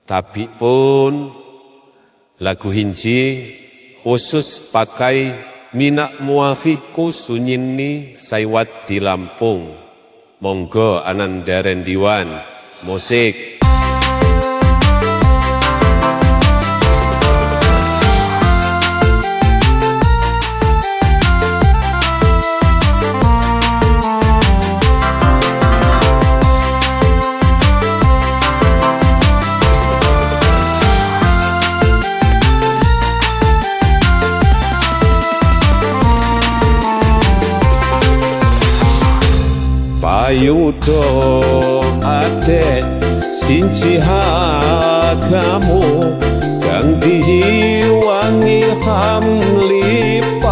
Tapi pun lagu hinji khusus pakai minak muafiku sunyini saiwat di Lampung. Monggo Anandaren Diwan musik. Payudo adek sinciha kamu dan diwangi hamlipang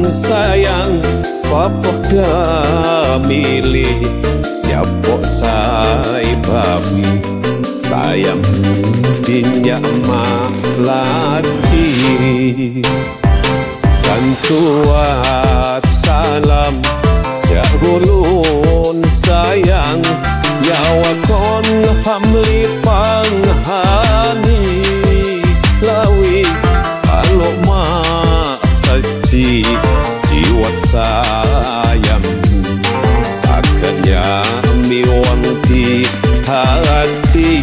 sayang papok damili yapok say babi sayang dinyak malaki dan tuat salam Jahulun sayang nyawa kon hamli panghani lawi kalau maksaji jiwat sayang akhirnya miwang di hati.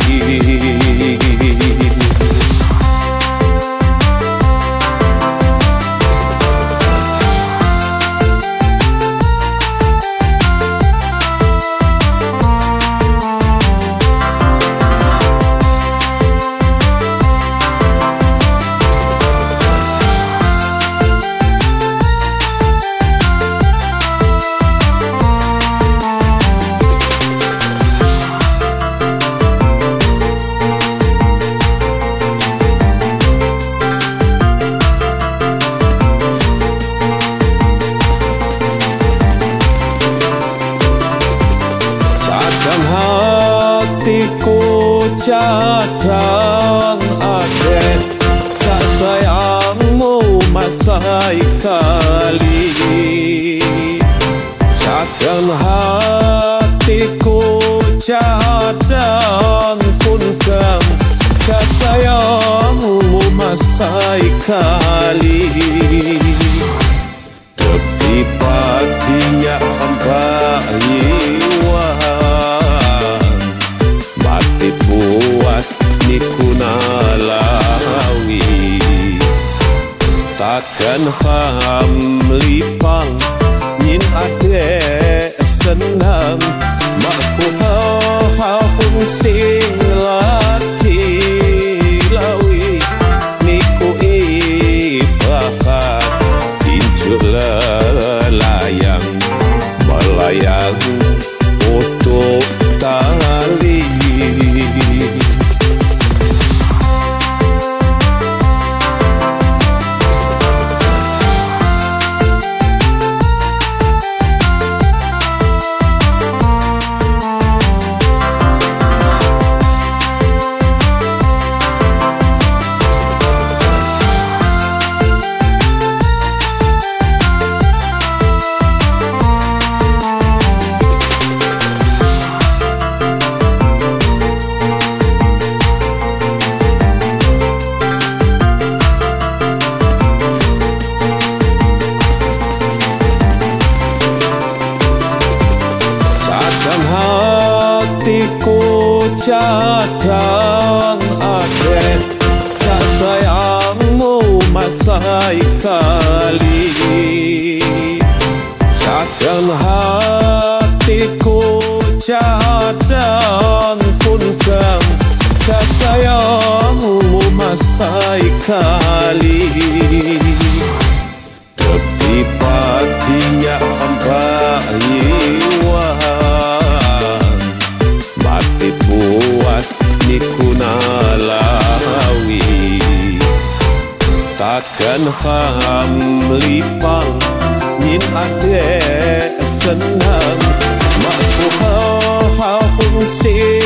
Hatiku cadang aden tak sayangmu masai kali cadang hatiku cadang pun kam tak sayangmu masai kali tepi patinya puas nikuna lawi takkan faham lipang nyin ade senang makku hahung sing lati lawi niku ibahat tinju lelayang melayang untuk tali. Hatiku cadang aden tak sayangmu masai kali cadang hatiku cadang pun kam tak sayangmu masai kali tepi patinya puas nikuna lawi takkan faham lipang nyin ade senang makku hahung sing